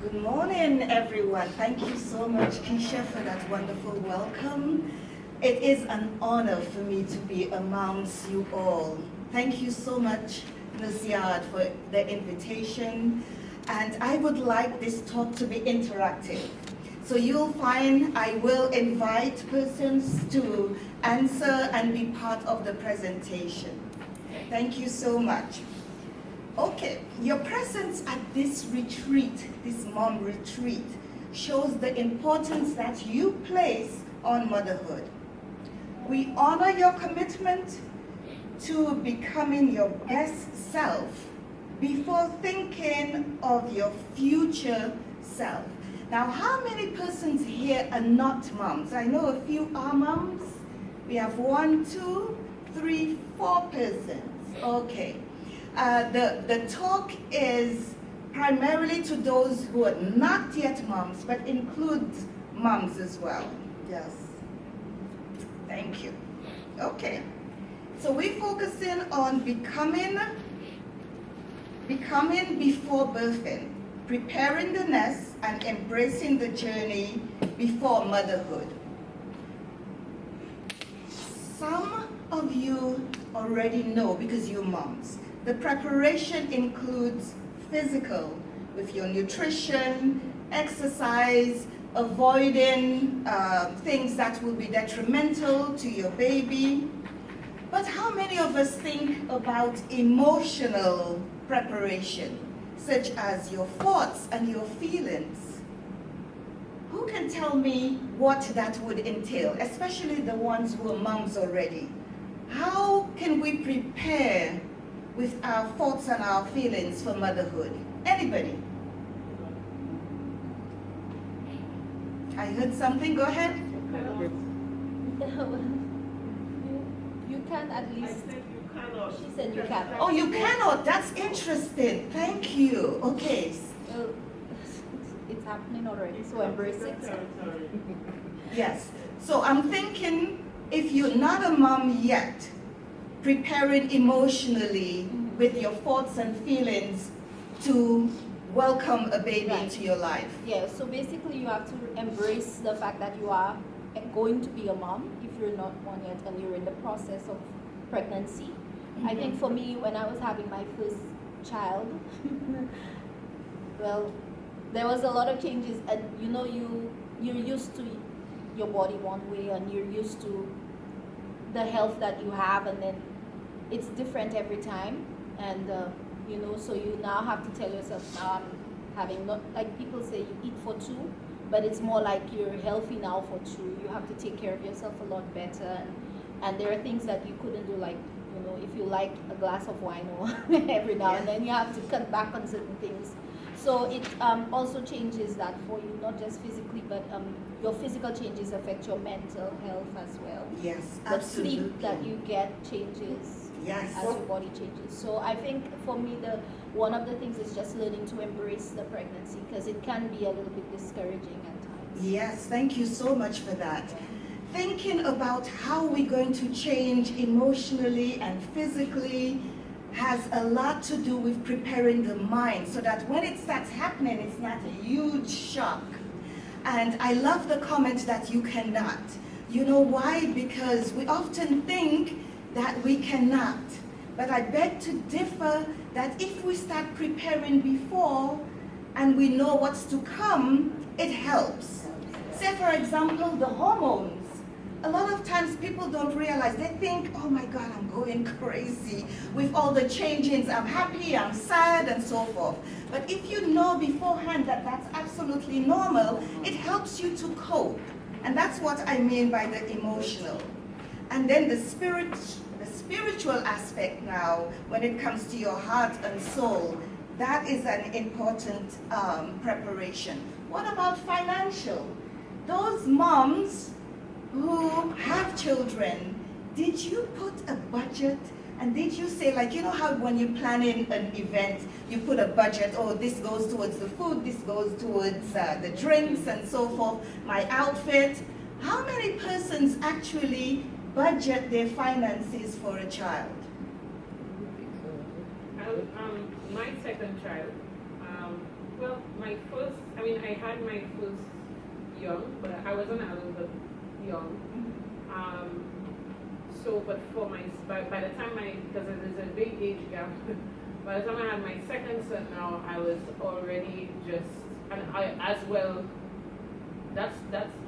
Good morning, everyone. Thank you so much, Keisha, for that wonderful welcome. It is an honor for me to be amongst you all. Thank you so much, Ms. Yard, for the invitation. And I would like this talk to be interactive. So you'll find I will invite persons to answer and be part of the presentation. Thank you so much. Okay, your presence at this retreat, this mom retreat, shows the importance that you place on motherhood. We honor your commitment to becoming your best self before thinking of your future self. Now, how many persons here are not moms? I know a few are moms. We have 1, 2, 3, 4 persons. Okay. The talk is primarily to those who are not yet moms, but includes moms as well. Yes. Thank you. Okay. So we're focusing on becoming before birthing, preparing the nest, and embracing the journey before motherhood. Some of you already know because you're moms. The preparation includes physical, with your nutrition, exercise, avoiding things that will be detrimental to your baby. But how many of us think about emotional preparation, such as your thoughts and your feelings? Who can tell me what that would entail, especially the ones who are moms already? How can we prepare with our thoughts and our feelings for motherhood? Anybody? I heard something, go ahead. You can at least. I said you cannot. She said you can. Oh, you cannot, that's interesting. Thank you. Okay. It's happening already, so embrace it. Yes. So I'm thinking, if you're not a mom yet, preparing emotionally with your thoughts and feelings to welcome a baby into your life. Yeah, so basically you have to embrace the fact that you are going to be a mom if you're not one yet and you're in the process of pregnancy. I think for me, when I was having my first child, well, there was a lot of changes, and you know, you're used to your body one way and you're used to the health that you have, and then it's different every time, and you know, so you now have to tell yourself, now I'm having, not like people say you eat for two, but it's more like you're healthy now for two. You have to take care of yourself a lot better, and there are things that you couldn't do, like, you know, if you like a glass of wine or every now and then, you have to cut back on certain things. So it also changes that for you, not just physically, but your physical changes affect your mental health as well. Yes, The absolutely. sleep that you get changes Yes. as your body changes. So I think for me, one of the things is just learning to embrace the pregnancy, because it can be a little bit discouraging at times. Yes, thank you so much for that. Thinking about how we're going to change emotionally and physically has a lot to do with preparing the mind so that when it starts happening, it's not a huge shock. And I love the comment that you cannot. You know why? Because we often think that we cannot. But I beg to differ that if we start preparing before and we know what's to come, it helps. Say, for example, the hormones. A lot of times people don't realize, they think, oh my God, I'm going crazy with all the changes. I'm happy, I'm sad, and so forth. But if you know beforehand that that's absolutely normal, it helps you to cope. And that's what I mean by the emotional. And then the spiritual aspect now, when it comes to your heart and soul, that is an important preparation. What about financial? Those moms who have children, did you put a budget? And did you say, like, you know how when you're planning an event, you put a budget, oh, this goes towards the food, this goes towards the drinks and so forth, my outfit. How many persons actually budget their finances for a child? My second child, Well, I had my first young, but I wasn't adult, but young. But by the time because there's a big age gap, by the time I had my second son now, I was already and I as well, that's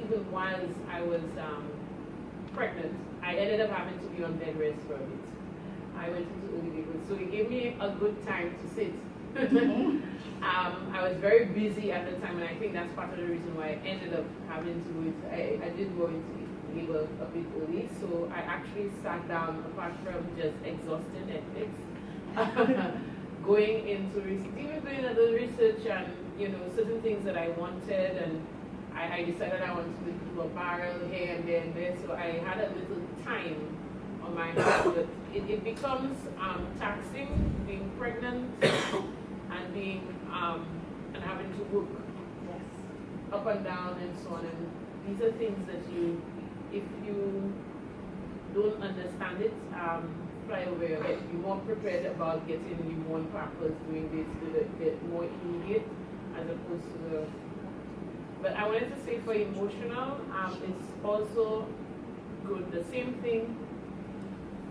even while I was pregnant, I ended up having to be on bed rest for a bit. I went into early labor, so it gave me a good time to sit. I was very busy at the time, and I think that's part of the reason why I ended up having to go into, I did go into labor a bit early, so I actually sat down, apart from just exhausting ethics, going into even doing a little research and certain things that I wanted, and I decided I wanted to do a barrel here and there and there, so I had a little time on my hands, but it becomes taxing being pregnant and being and having to work up and down and so on, and these are things that if you don't understand it, fly over your head. Be more prepared about getting newborn pampers, doing this, the more immediate, as opposed to the. But I wanted to say for emotional, it's also good. The same thing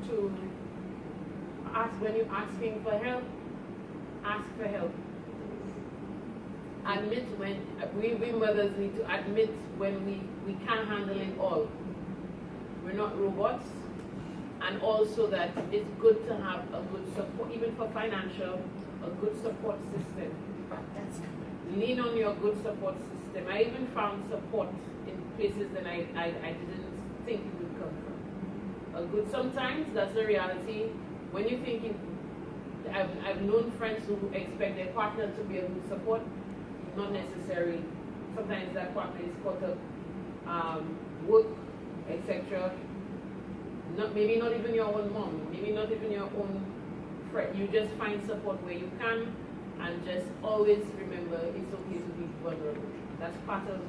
to ask when you're asking for help. Ask for help. Admit when we mothers need to admit when we can't handle it all. We're not robots, and also that it's good to have a good support, even for financial, a good support system. Lean on your good support system. I even found support in places that I didn't think it would come from. Sometimes that's the reality. When you're thinking, I've known friends who expect their partner to be a good support, not necessarily. Sometimes that partner is caught up, work, etc. Maybe not even your own mom, maybe not even your own friend. You just find support where you can, and just always remember it's okay to be vulnerable. That's part of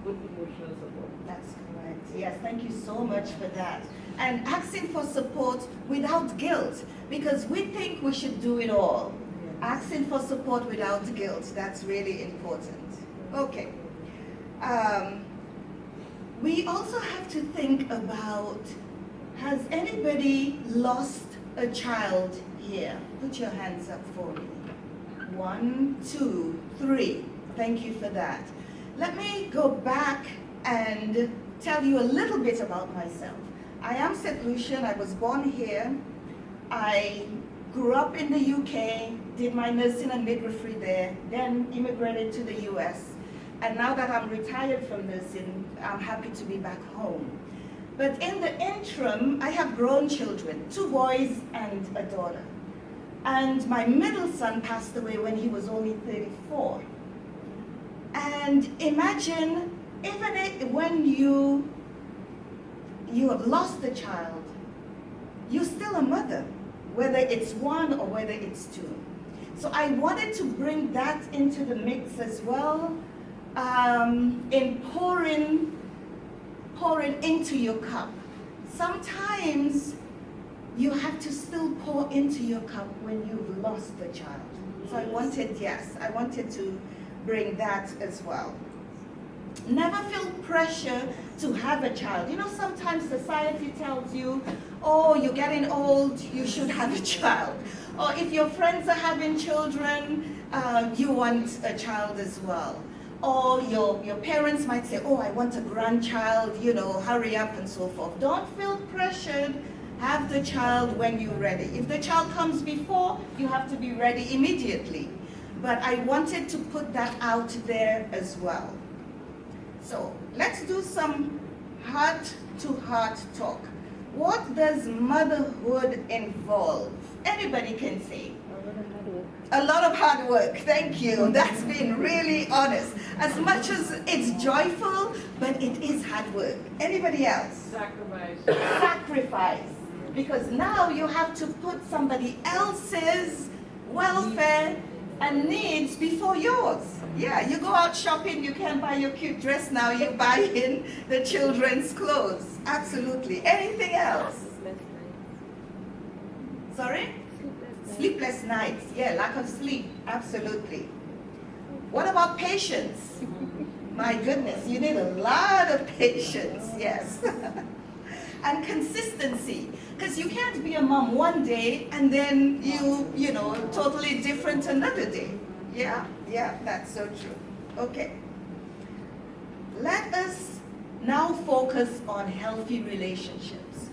good emotional support. That's correct. Yes, thank you so much for that. And asking for support without guilt, because we think we should do it all. Yes. Asking for support without guilt, that's really important. Okay. We also have to think about, has anybody lost a child here? Put your hands up for me. 1, 2, 3. Thank you for that. Let me go back and tell you a little bit about myself. I am St. Lucian. I was born here. I grew up in the UK, did my nursing and midwifery there, then immigrated to the US. And now that I'm retired from nursing, I'm happy to be back home. But in the interim, I have grown children, 2 boys and a daughter. And my middle son passed away when he was only 34. And imagine, even when you have lost a child, you're still a mother, whether it's 1 or whether it's 2. So I wanted to bring that into the mix as well, in pouring into your cup. Sometimes you have to still pour into your cup when you've lost a child. So I wanted to bring that as well. Never feel pressure to have a child. Sometimes society tells you, oh, you're getting old, you should have a child. Or if your friends are having children, you want a child as well. Or your parents might say, oh, I want a grandchild, hurry up and so forth. Don't feel pressured. Have the child when you're ready. If the child comes before, you have to be ready immediately. But I wanted to put that out there as well. So let's do some heart-to-heart talk. What does motherhood involve? Anybody can say. A lot of hard work. Thank you. That's been really honest. As much as it's joyful, but it is hard work. Anybody else? Sacrifice. Sacrifice. Because now you have to put somebody else's welfare and needs before yours. Yeah, you go out shopping, you can't buy your cute dress now, you buy in the children's clothes. Absolutely. Anything else? Sorry? Sleepless nights. Yeah, lack of sleep. Absolutely. What about patience? My goodness, you need a lot of patience, yes. And consistency, because you can't be a mom one day and then you know, totally different another day. Yeah, that's so true. Okay. Let us now focus on healthy relationships.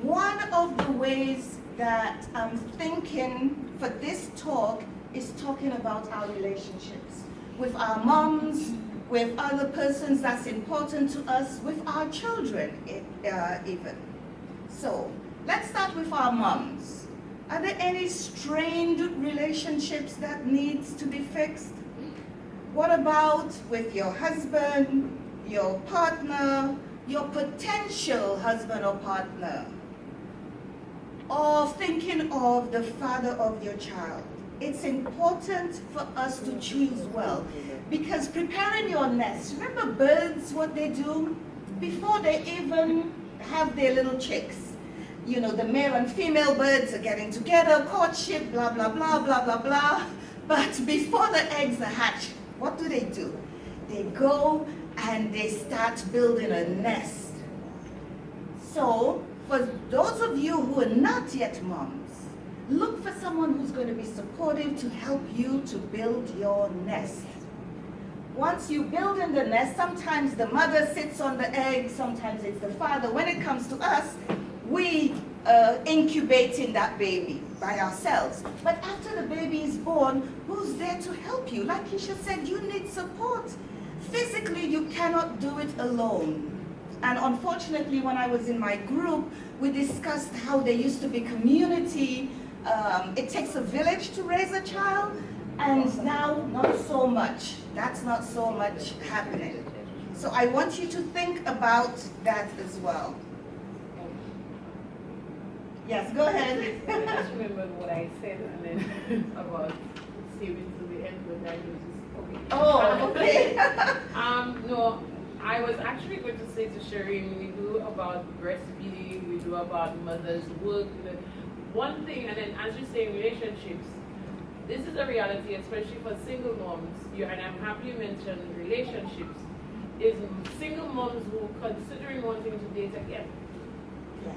One of the ways that I'm thinking for this talk is talking about our relationships with our moms, with other persons that's important to us, with our children even. So let's start with our moms. Are there any strained relationships that needs to be fixed? What about with your husband, your partner, your potential husband or partner? Or thinking of the father of your child? It's important for us to choose well, because preparing your nest, remember birds, what they do? Before they even have their little chicks, you know, the male and female birds are getting together, courtship, blah, blah, blah, blah, blah, blah. But before the eggs are hatched, what do? They go and they start building a nest. So, for those of you who are not yet moms, look for someone who's going to be supportive to help you to build your nest. Once you build in the nest, sometimes the mother sits on the egg, sometimes it's the father. When it comes to us, we incubating that baby by ourselves. But after the baby is born, who's there to help you? Like Keisha said, you need support. Physically, you cannot do it alone. And unfortunately, when I was in my group, we discussed how there used to be community. It takes a village to raise a child, and now not so much. That's not so much happening. So I want you to think about that as well. Yes, go ahead. I just remembered what I said and then about saving to the end, but I was just okay. Oh, okay. No, I was actually going to say to Shireen, we do about breastfeeding, we do about mother's work. One thing, and then as you say, relationships, this is a reality, especially for single moms, and I'm happy you mentioned relationships, is single moms who are considering wanting to date again. Yes.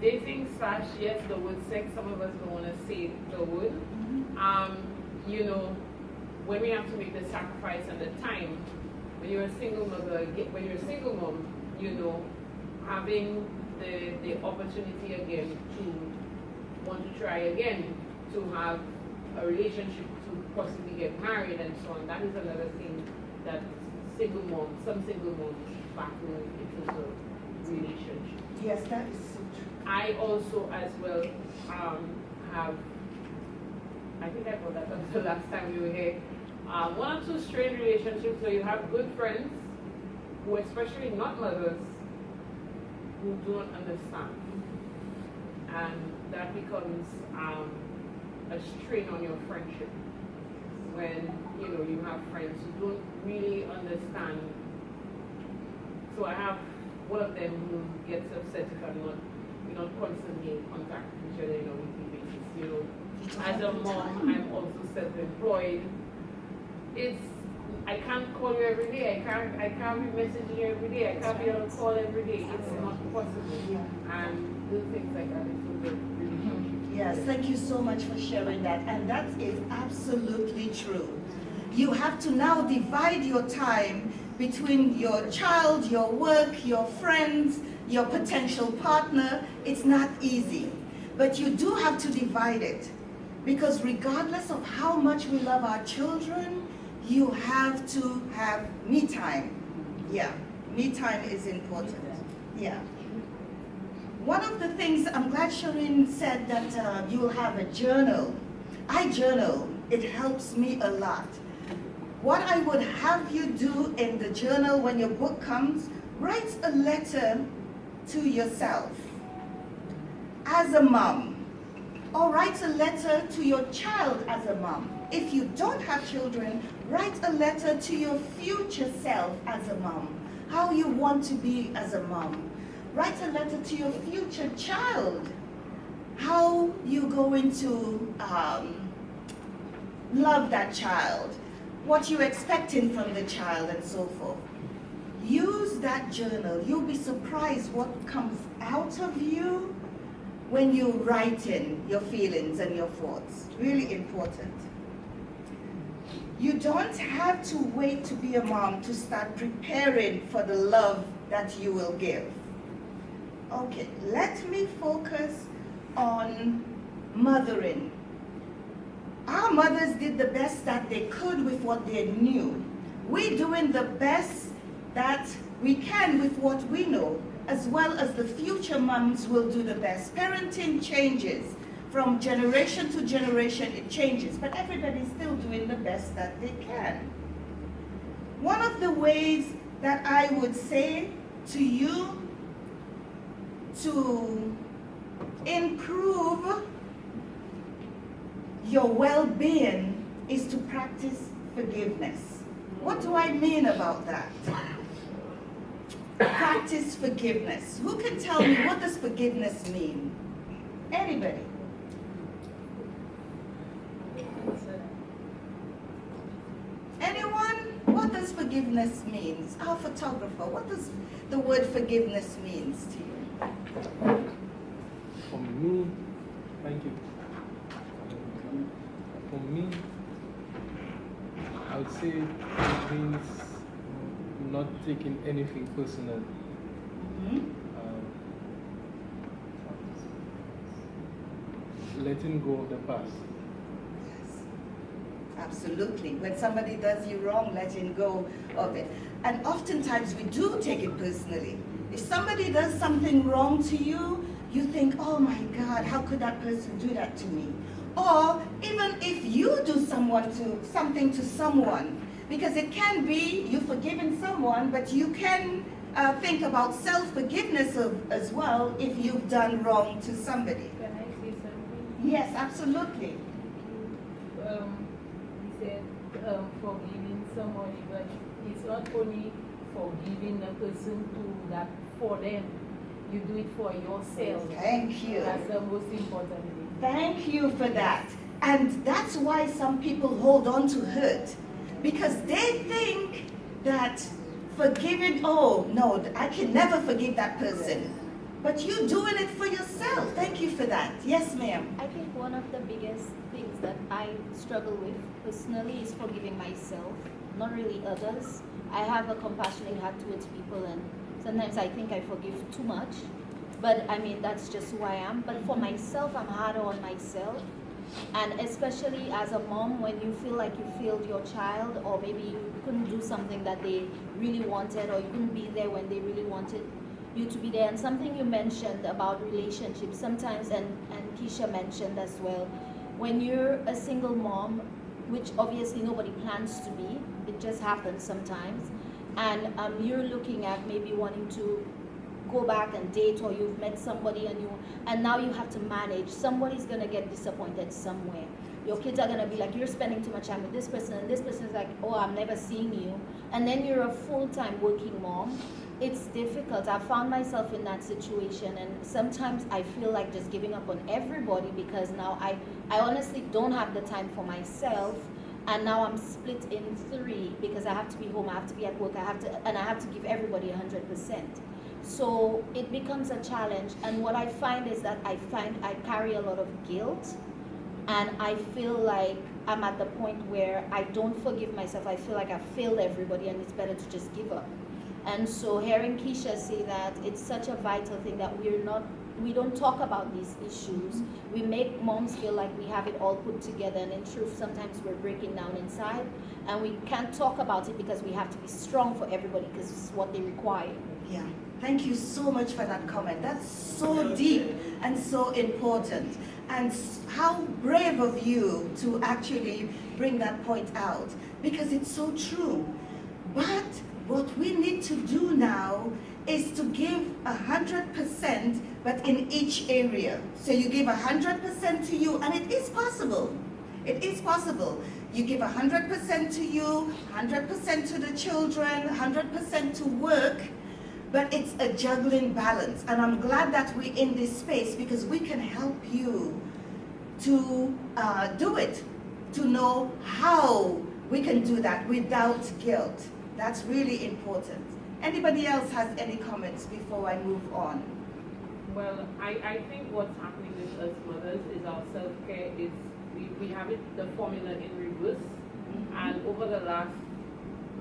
Dating / yes, the word sex, some of us don't want to say the word. You know, when we have to make the sacrifice and the time, when you're a single mother, when you're a single mom, you know, having the opportunity again to want to try again, to have a relationship, to possibly get married and so on, that is another thing that some single moms battle in terms of relationship. Yes, that is so true. I also as well have, I think I brought that up the last time we were here, one or two strained relationships where you have good friends who, especially not mothers, who don't understand. And that becomes a strain on your friendship when you have friends who don't really understand. So I have one of them who gets upset if we're not constantly in contact with each other on a weekly basis. As a mom, I'm also self-employed. I can't call you every day. I can't be messaging you every day. I can't be on a call every day. It's not possible. And do things like that is the relationship. Yes, thank you so much for sharing that. And that is absolutely true. You have to now divide your time between your child, your work, your friends, your potential partner. It's not easy. But you do have to divide it. Because regardless of how much we love our children, you have to have me time. Yeah, me time is important. Yeah. One of the things, I'm glad Shireen said that you will have a journal. I journal. It helps me a lot. What I would have you do in the journal when your book comes, write a letter to yourself as a mom, or write a letter to your child as a mom. If you don't have children, write a letter to your future self as a mom, how you want to be as a mom. Write a letter to your future child, how you're going to love that child. what you're expecting from the child and so forth. Use that journal. You'll be surprised what comes out of you when you write in your feelings and your thoughts. Really important. You don't have to wait to be a mom to start preparing for the love that you will give. Okay, let me focus on mothering. Our mothers did the best that they could with what they knew. We're doing the best that we can with what we know, as well as the future moms will do the best. Parenting changes. From generation to generation, it changes, but everybody's still doing the best that they can. One of the ways that I would say to you to improve your well-being is to practice forgiveness. What do I mean about that? Practice forgiveness. Who can tell me, what does forgiveness mean? Anybody? Anyone? What does forgiveness mean? Our photographer, what does the word forgiveness mean to you? For me, thank you. For me, I would say it means not taking anything personal. Letting go of the past. Yes, absolutely. When somebody does you wrong, letting go of it. And oftentimes we do take it personally. If somebody does something wrong to you, you think, oh my God, how could that person do that to me? Or even if you do something to someone, because it can be you forgiving someone, but you can think about self-forgiveness as well if you've done wrong to somebody. Can I say something? Yes, absolutely. He said forgiving somebody, but it's not only forgiving a person to that for them. You do it for yourself. Thank you. That's the most important thing. Thank you for that. And that's why some people hold on to hurt, because they think that forgiving, oh no, I can never forgive that person. But you're doing it for yourself. Thank you for that. Yes, ma'am. I think one of the biggest things that I struggle with personally is forgiving myself, not really others. I have a compassionate heart towards people, and sometimes I think I forgive too much. But I mean, that's just who I am. But for myself, I'm harder on myself. And especially as a mom, when you feel like you failed your child, or maybe you couldn't do something that they really wanted, or you couldn't be there when they really wanted you to be there. And something you mentioned about relationships sometimes, and Keisha mentioned as well, when you're a single mom, which obviously nobody plans to be, it just happens sometimes, and you're looking at maybe wanting to go back and date, or you've met somebody and now you have to manage. Somebody's gonna get disappointed somewhere. Your kids are gonna be like, you're spending too much time with this person, and this person's like, oh, I'm never seeing you. And then you're a full-time working mom. It's difficult. I found myself in that situation, and sometimes I feel like just giving up on everybody, because now I honestly don't have the time for myself. And now I'm split in three, because I have to be home, I have to be at work, I have to give everybody 100%. So it becomes a challenge, and what I find is that I carry a lot of guilt, and I feel like I'm at the point where I don't forgive myself. I feel like I've failed everybody, and it's better to just give up. And so hearing Keisha say that, it's such a vital thing that we don't talk about these issues. We make moms feel like we have it all put together, and in truth, sometimes we're breaking down inside, and we can't talk about it because we have to be strong for everybody, because it's what they require. Yeah. Thank you so much for that comment. That's so deep and so important. And how brave of you to actually bring that point out, because it's so true. But what we need to do now is to give 100%, but in each area. So you give 100% to you, and it is possible. It is possible. You give 100% to you, 100% to the children, 100% to work, but it's a juggling balance. And I'm glad that we're in this space, because we can help you to do it, to know how we can do that without guilt. That's really important. Anybody else has any comments before I move on? Well, I think what's happening with us mothers is our self-care is, we have it, the formula in reverse. And over the last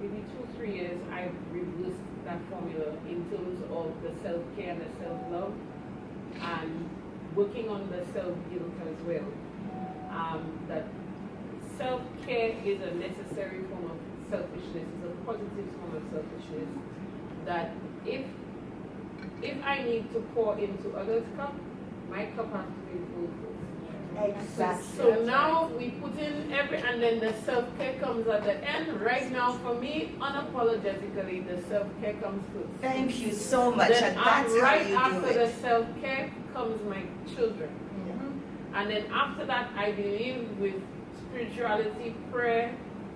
maybe 2-3 years, I've reversed that formula in terms of the self-care and the self-love, and working on the self-guilt as well. That self-care is a necessary form of selfishness, it's a positive form of selfishness. That if I need to pour into others' cup, my cup has to be full first. Exactly. So now we put in and then the self-care comes at the end. Right now, for me, unapologetically, the self-care comes first. Thank you so much. Then And that's right how you after do the it. self-care comes my children. And then after that, I believe with spirituality, prayer,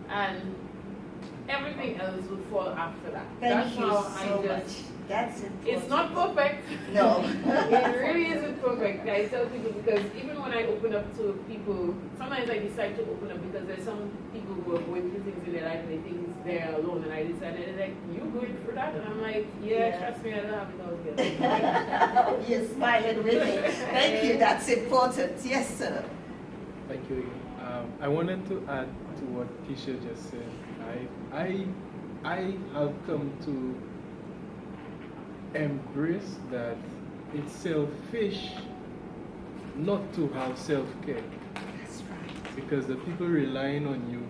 and everything else will fall after that. Thank That's you how so much. That's important. It's not perfect. No. It really isn't perfect. I tell people, because even when I open up to people, sometimes I decide to open up because there's some people who are going through things in their life and they think it's they're alone. And I decided, like, you going through that? And I'm like, yeah, trust me, I don't have it all together. You're smiling with me. Thank you. That's important. Yes, sir. Thank you. I wanted to add to what Tisha just said. I have come to embrace that it's selfish not to have self-care, That's right. because the people relying on you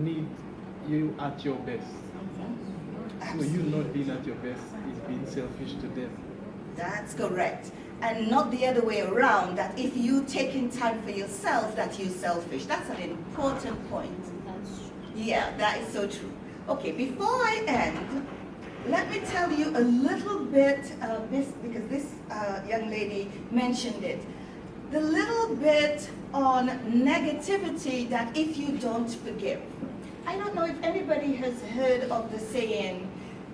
need you at your best. So you not being at your best is being selfish to them. That's correct. And not the other way around, that if you taking time for yourself, that you're selfish. That's an important point. That's true. Yeah, that is so true. Okay, before I end, let me tell you a little bit, because this young lady mentioned it, the little bit on negativity that if you don't forgive. I don't know if anybody has heard of the saying,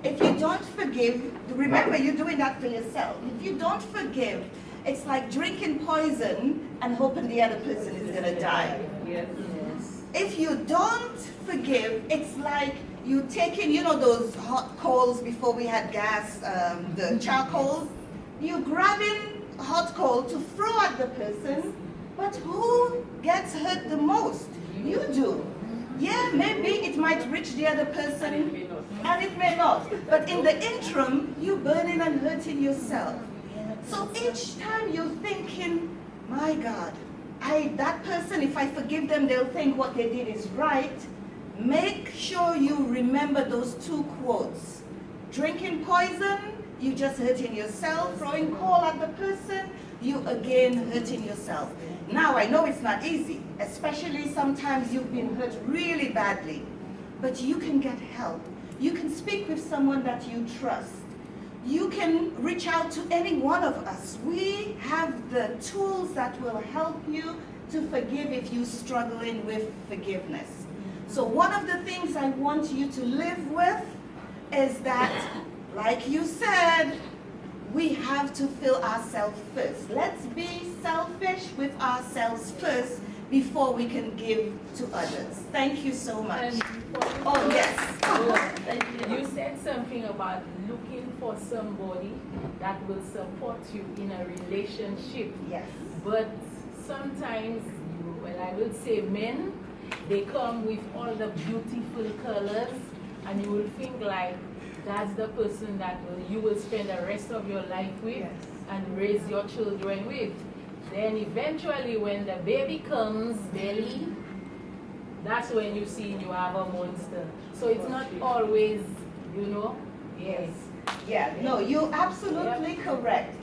if you don't forgive, remember you're doing that for yourself. If you don't forgive, it's like drinking poison and hoping the other person is going to die. Yes. If you don't forgive, it's like you taking, you know, those hot coals before we had gas, the charcoal. You're grabbing hot coal to throw at the person, but who gets hurt the most? You do. Yeah, maybe it might reach the other person, and it may not. But in the interim, you're burning and hurting yourself. So each time you're thinking, my God, that person, if I forgive them, they'll think what they did is right. Make sure you remember those two quotes. Drinking poison, you just hurting yourself. Throwing coal at the person, you again hurting yourself. Now, I know it's not easy, especially sometimes you've been hurt really badly, but you can get help. You can speak with someone that you trust. You can reach out to any one of us. We have the tools that will help you to forgive if you're struggling with forgiveness. So one of the things I want you to live with is that, like you said, we have to fill ourselves first. Let's be selfish with ourselves first before we can give to others. Thank you so much. Oh, yes. Thank you. You said something about looking for somebody that will support you in a relationship. Yes. But sometimes, well, I will say men, they come with all the beautiful colors, and you will think like that's the person that you will spend the rest of your life with and raise your children with. Then eventually when the baby comes belly, that's when you see you have a monster. So it's not always, you know. Yes. Yeah, no, you're absolutely correct.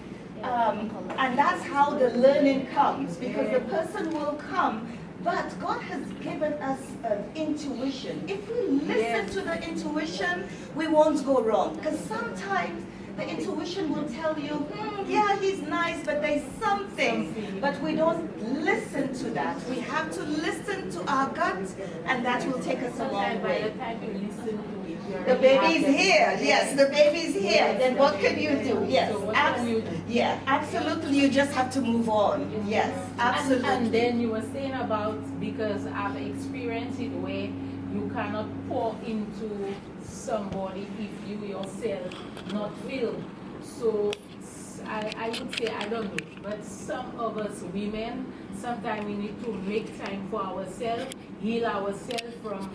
And that's how the learning comes, because the person will come, but God has given us an intuition. If we listen to the intuition, we won't go wrong. Because sometimes the intuition will tell you, yeah, he's nice, but there's something. But we don't listen to that. We have to listen to our gut, and that will take us a long By way. the time you listen to it, you The already baby's have the- here. Yes, the baby's here. Yes, Then the what can baby you is do? here. Yes, So what can you do? yeah, absolutely. You just have to move on. Yes, absolutely. And then you were saying about, because I've experienced it where You cannot pour into somebody if you yourself not filled. So I would say, I don't know, but some of us women, sometimes we need to make time for ourselves, heal ourselves from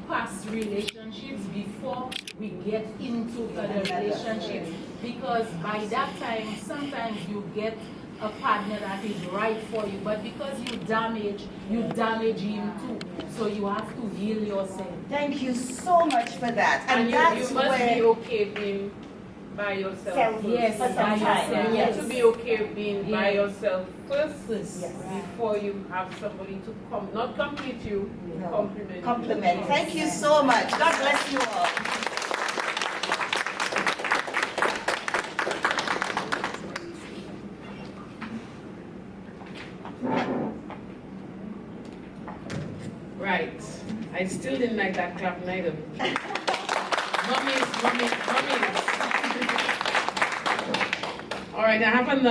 past relationships before we get into other relationships. Because by that time, sometimes you get a partner that is right for you, but because you damage him too. So you have to heal yourself. Thank you so much for that. And that's you must where be okay being by yourself first. Yes, for some by time. yourself. You Yes. need to be okay being by Yes. yourself first Yes. before you have somebody to not complete you, No. compliment you. Compliment. Thank you so much. God bless you all. Right. I still didn't like that clap neither. Mummies. All right, I have another.